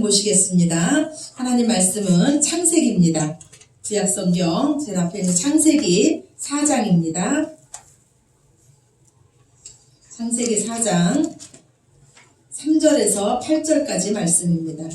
보시겠습니다. 하나님 말씀은 창세기입니다. 구약성경 제 앞에 있는 창세기 4장입니다. 창세기 4장 3절에서 8절까지 말씀입니다.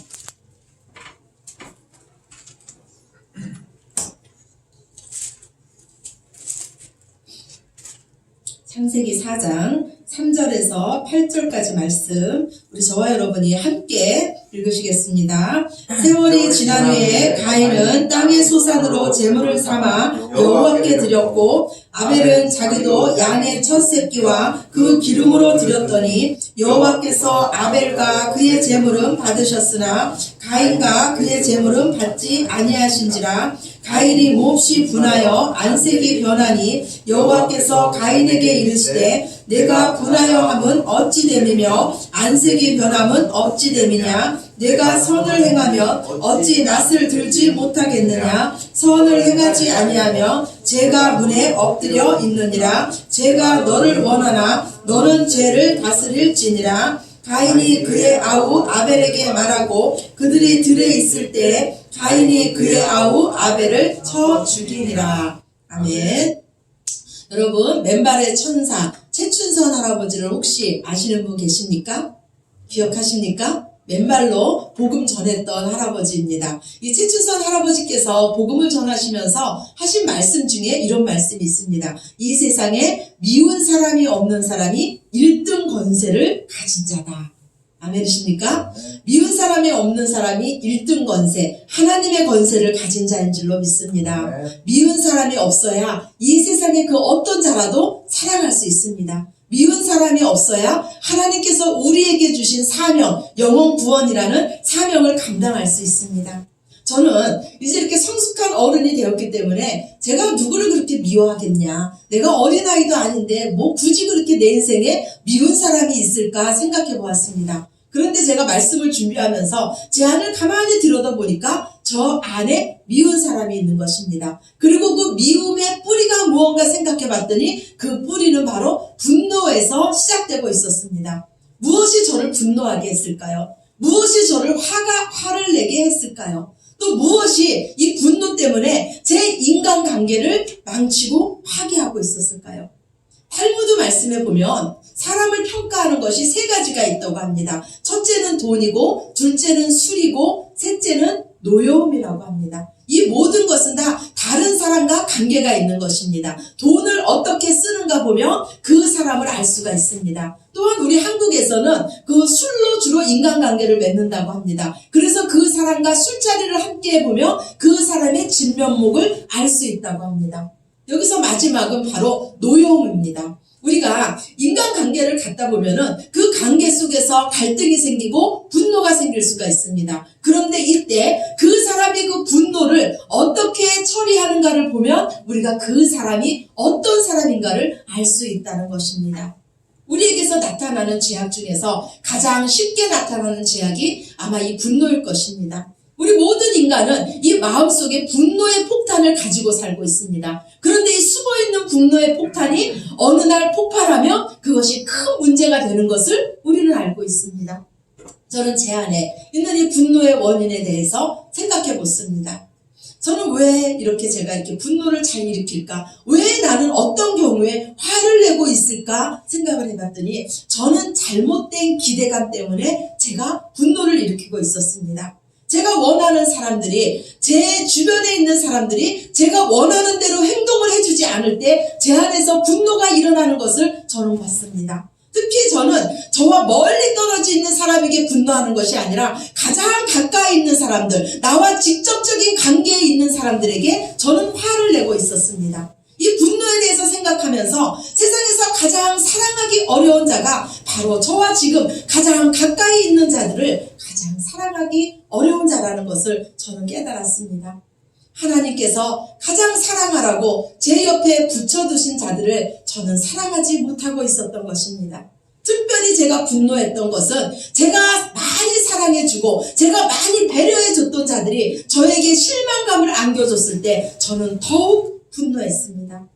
창세기 4장 3절에서 8절까지 말씀 우리 저와 여러분이 함께 읽으시겠습니다. 세월이 지난 후에 가인은 땅의 소산으로 제물을 삼아 여호와께 드렸고 아벨은 자기도 양의 첫 새끼와 그 기름으로 드렸더니 여호와께서 아벨과 그의 제물은 받으셨으나 가인과 그의 제물은 받지 아니하신지라. 가인이 몹시 분하여 안색이 변하니 여호와께서 가인에게 이르시되 내가 분하여 함은 어찌 됨이며 안색이 변함은 어찌 됨이냐. 내가 선을 행하면 어찌 낯을 들지 못하겠느냐. 선을 행하지 아니하며 죄가 문에 엎드려 있느니라. 죄가 너를 원하나 너는 죄를 다스릴지니라. 가인이 그의 아우 아벨에게 말하고 그들이 들에 있을 때 가인이 그의 아우 아벨을 쳐 죽이니라. 아멘. 여러분, 맨발의 천사 최춘선 할아버지를 혹시 아시는 분 계십니까? 기억하십니까? 맨발로 복음 전했던 할아버지입니다. 이 최춘선 할아버지께서 복음을 전하시면서 하신 말씀 중에 이런 말씀이 있습니다. 이 세상에 미운 사람이 없는 사람이 1등 권세를 가진 자다. 아멘이십니까? 미운 사람이 없는 사람이 1등 권세, 하나님의 권세를 가진 자인 줄로 믿습니다. 미운 사람이 없어야 이 세상의 그 어떤 자라도 살아갈 수 있습니다. 미운 사람이 없어야 하나님께서 우리에게 주신 사명, 영혼 구원이라는 사명을 감당할 수 있습니다. 저는 이제 이렇게 성숙한 어른이 되었기 때문에 제가 누구를 그렇게 미워하겠냐. 내가 어린아이도 아닌데 뭐 굳이 그렇게 내 인생에 미운 사람이 있을까 생각해 보았습니다. 그런데 제가 말씀을 준비하면서 제 안을 가만히 들여다보니까 저 안에 미운 사람이 있는 것입니다. 그리고 그 미움의 뿌리가 무언가 생각해 봤더니 그 뿌리는 바로 분노에서 시작되고 있었습니다. 무엇이 저를 분노하게 했을까요? 무엇이 저를 화를 내게 했을까요? 또 무엇이 이 분노 때문에 제 인간관계를 망치고 파괴하고 있었을까요? 탈무드 말씀에 보면 사람을 평가하는 것이 3가지가 있다고 합니다. 첫째는 돈이고, 둘째는 술이고, 셋째는 노여움이라고 합니다. 이 모든 것은 다 다른 사람과 관계가 있는 것입니다. 돈을 어떻게 쓰는가 보면 그 사람을 알 수가 있습니다. 또한 우리 한국에서는 그 술로 주로 인간관계를 맺는다고 합니다. 그래서 그 사람과 술자리를 함께 해보면 그 사람의 진면목을 알 수 있다고 합니다. 여기서 마지막은 바로 노여움입니다. 우리가 인간관계를 갖다 보면은 그 관계 속에서 갈등이 생기고 분노가 생길 수가 있습니다. 그런데 이때 그 사람이 그 분노를 어떻게 처리하는가를 보면 우리가 그 사람이 어떤 사람인가를 알 수 있다는 것입니다. 우리에게서 나타나는 죄악 중에서 가장 쉽게 나타나는 죄악이 아마 이 분노일 것입니다. 우리 모든 인간은 이 마음속에 분노의 폭탄을 가지고 살고 있습니다. 그런데 이 숨어있는 분노의 폭탄이 어느 날 폭발하면 그것이 큰 문제가 되는 것을 우리는 알고 있습니다. 저는 제 안에 있는 이 분노의 원인에 대해서 생각해 보습니다. 저는 왜 이렇게 제가 이렇게 분노를 잘 일으킬까? 왜 나는 어떤 경우에 화를 내고 있을까? 생각을 해봤더니 저는 잘못된 기대감 때문에 제가 분노를 일으키고 있었습니다. 제가 원하는 사람들이, 제 주변에 있는 사람들이 제가 원하는 대로 행동을 해주지 않을 때 제 안에서 분노가 일어나는 것을 저는 봤습니다. 특히 저는 저와 멀리 떨어져 있는 사람에게 분노하는 것이 아니라 가장 가까이 있는 사람들, 나와 직접적인 관계에 있는 사람들에게 저는 화를 내고 있었습니다. 이 분노에 대해서 생각하면서 세상에서 가장 사랑하기 어려운 자가 바로 저와 지금 가장 가까이 있는 자들을 가장 사랑하기 어려운 자라는 것을 저는 깨달았습니다. 하나님께서 가장 사랑하라고 제 옆에 붙여두신 자들을 저는 사랑하지 못하고 있었던 것입니다. 특별히 제가 분노했던 것은 제가 많이 사랑해주고 제가 많이 배려해줬던 자들이 저에게 실망감을 안겨줬을 때 저는 더욱 분노했습니다.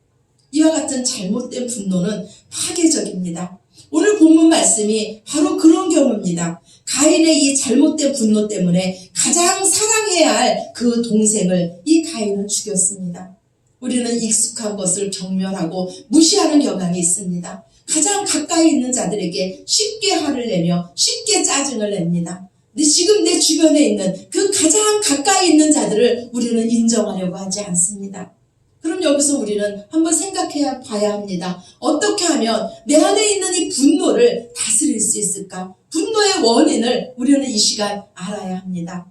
이와 같은 잘못된 분노는 파괴적입니다. 오늘 본문 말씀이 바로 그런 경우입니다. 가인의 이 잘못된 분노 때문에 가장 사랑해야 할 그 동생을 이 가인은 죽였습니다. 우리는 익숙한 것을 경멸하고 무시하는 경향이 있습니다. 가장 가까이 있는 자들에게 쉽게 화를 내며 쉽게 짜증을 냅니다. 근데 지금 내 주변에 있는 그 가장 가까이 있는 자들을 우리는 인정하려고 하지 않습니다. 그럼 여기서 우리는 한번 생각해 봐야 합니다. 어떻게 하면 내 안에 있는 이 분노를 다스릴 수 있을까? 분노의 원인을 우리는 이 시간 알아야 합니다.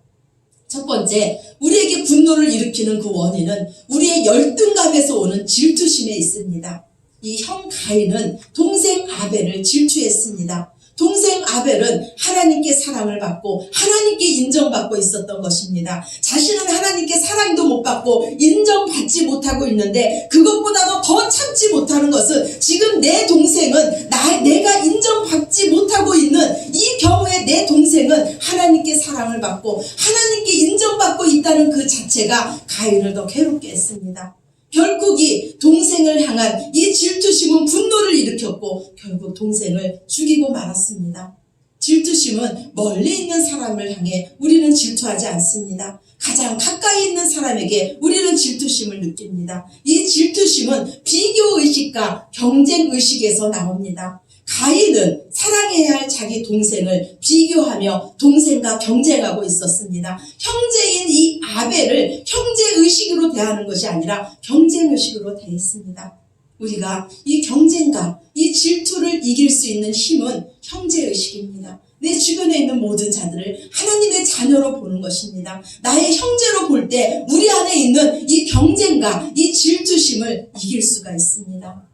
첫 번째, 우리에게 분노를 일으키는 그 원인은 우리의 열등감에서 오는 질투심에 있습니다. 이 형 가인은 동생 아벨을 질투했습니다. 동생 아벨은 하나님께 사랑을 받고 하나님께 인정받고 있었던 것입니다. 자신은 하나님께 사랑도 못 받고 인정받지 못하고 있는데 그것보다도 더 참지 못하는 것은 지금 내 동생은 내가 인정받지 못하고 있는 이 경우에 내 동생은 하나님께 사랑을 받고 하나님께 인정받고 있다는 그 자체가 가인을 더 괴롭게 했습니다. 결국 이 동생을 향한 이 질투심은 분노를 일으켰고 결국 동생을 죽이고 말았습니다. 질투심은 멀리 있는 사람을 향해 우리는 질투하지 않습니다. 가장 가까이 있는 사람에게 우리는 질투심을 느낍니다. 이 질투심은 비교의식과 경쟁의식에서 나옵니다. 가인은 사랑해야 할 자기 동생을 비교하며 동생과 경쟁하고 있었습니다. 형제인 이 아벨을 형제의식으로 대하는 것이 아니라 경쟁의식으로 대했습니다. 우리가 이 경쟁과 이 질투를 이길 수 있는 힘은 형제의식입니다. 내 주변에 있는 모든 자들을 하나님의 자녀로 보는 것입니다. 나의 형제로 볼 때 우리 안에 있는 이 경쟁과 이 질투심을 이길 수가 있습니다.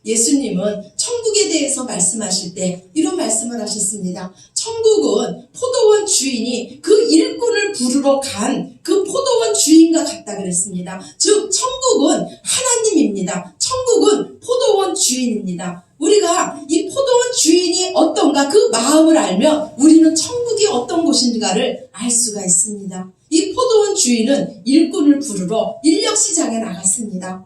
예수님은 천국에 대해서 말씀하실 때 이런 말씀을 하셨습니다. 천국은 포도원 주인이 그 일꾼을 부르러 간 그 포도원 주인과 같다 그랬습니다. 즉 천국은 하나님입니다. 천국은 포도원 주인입니다. 우리가 이 포도원 주인이 어떤가 그 마음을 알면 우리는 천국이 어떤 곳인가를 알 수가 있습니다. 이 포도원 주인은 일꾼을 부르러 인력시장에 나갔습니다.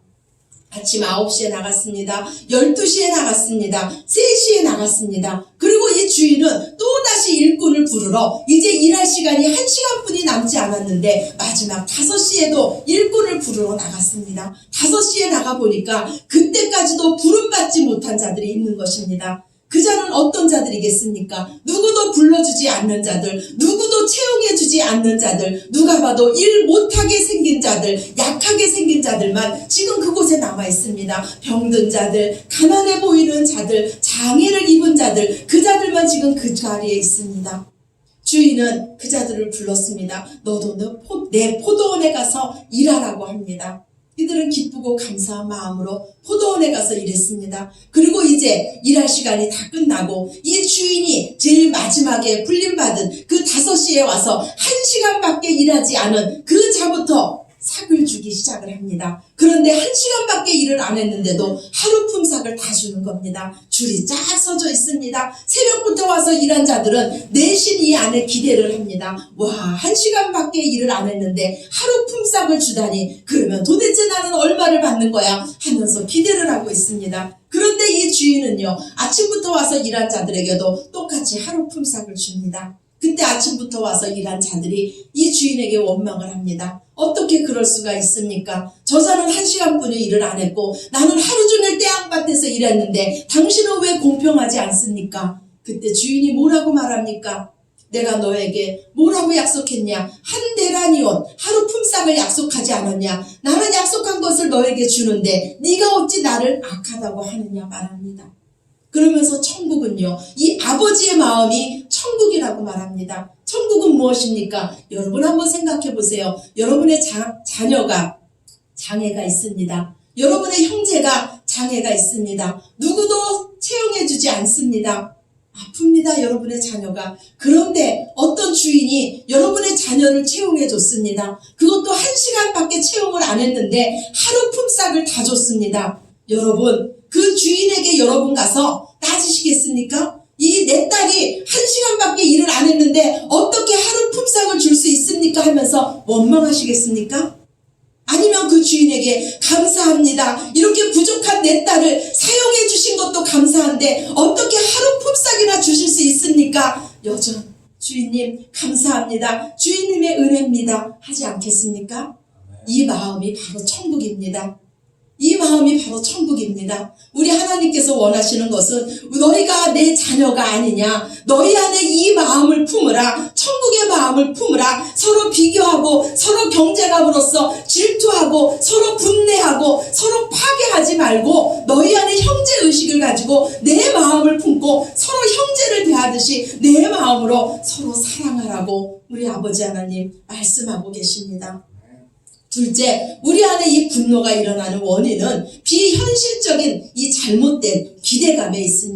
아침 9시에 나갔습니다. 12시에 나갔습니다. 3시에 나갔습니다. 그리고 이 주인은 또다시 일꾼을 부르러 이제 일할 시간이 1시간뿐이 남지 않았는데 마지막 5시에도 일꾼을 부르러 나갔습니다. 5시에 나가보니까 그때까지도 부름받지 못한 자들이 있는 것입니다. 그 자는 어떤 자들이겠습니까? 누구도 불러주지 않는 자들, 누구도 채용해주지 않는 자들, 누가 봐도 일 못하게 생긴 자들, 약하게 생긴 자들만 지금 그곳에 남아 있습니다. 병든 자들, 가난해 보이는 자들, 장애를 입은 자들, 그 자들만 지금 그 자리에 있습니다. 주인은 그 자들을 불렀습니다. 너도 내 포도원에 가서 일하라고 합니다. 이들은 기쁘고 감사한 마음으로 포도원에 가서 일했습니다. 그리고 이제 일할 시간이 다 끝나고 이 주인이 제일 마지막에 불림받은 그 5시에 와서 1시간밖에 일하지 않은 그 자부터 삭을 주기 시작을 합니다. 그런데 1시간밖에 일을 안 했는데도 하루 품삯을 다 주는 겁니다. 줄이 쫙 서져 있습니다. 새벽부터 와서 일한 자들은 내신 이 안에 기대를 합니다. 와, 1시간밖에 일을 안 했는데 하루 품삯을 주다니 그러면 도대체 나는 얼마를 받는 거야 하면서 기대를 하고 있습니다. 그런데 이 주인은요, 아침부터 와서 일한 자들에게도 똑같이 하루 품삯을 줍니다. 그때 아침부터 와서 일한 자들이 이 주인에게 원망을 합니다. 어떻게 그럴 수가 있습니까? 저 자는 1시간뿐이 일을 안 했고 나는 하루 종일 태양밭에서 일했는데 당신은 왜 공평하지 않습니까? 그때 주인이 뭐라고 말합니까? 내가 너에게 뭐라고 약속했냐? 한 데나니온 하루 품삯을 약속하지 않았냐? 나는 약속한 것을 너에게 주는데 네가 어찌 나를 악하다고 하느냐 말합니다. 그러면서 천국은요, 이 아버지의 마음이 천국이라고 말합니다. 천국은 무엇입니까? 여러분 한번 생각해 보세요. 여러분의 자녀가 장애가 있습니다. 여러분의 형제가 장애가 있습니다. 누구도 채용해 주지 않습니다. 아픕니다, 여러분의 자녀가. 그런데 어떤 주인이 여러분의 자녀를 채용해 줬습니다. 그것도 1시간밖에 채용을 안 했는데 하루 품삯을 다 줬습니다. 여러분, 그 주인에게 여러분 가서 따지시겠습니까? 이 내 딸이 1시간밖에 일을 안 했는데 어떻게 하루 품삯을 줄 수 있습니까? 하면서 원망하시겠습니까? 아니면 그 주인에게 감사합니다. 이렇게 부족한 내 딸을 사용해 주신 것도 감사한데 어떻게 하루 품삯이나 주실 수 있습니까? 여전 주인님 감사합니다. 주인님의 은혜입니다. 하지 않겠습니까? 이 마음이 바로 천국입니다. 이 마음이 바로 천국입니다. 우리 하나님께서 원하시는 것은 너희가 내 자녀가 아니냐, 너희 안에 이 마음을 품으라, 천국의 마음을 품으라. 서로 비교하고 서로 경쟁함으로써 질투하고 서로 분내하고 서로 파괴하지 말고 너희 안에 형제의식을 가지고 내 마음을 품고 서로 형제를 대하듯이 내 마음으로 서로 사랑하라고 우리 아버지 하나님 말씀하고 계십니다. 둘째, 우리 안에 이 분노가 일어나는 원인은 비현실적인 이 잘못된 기대감에 있습니다.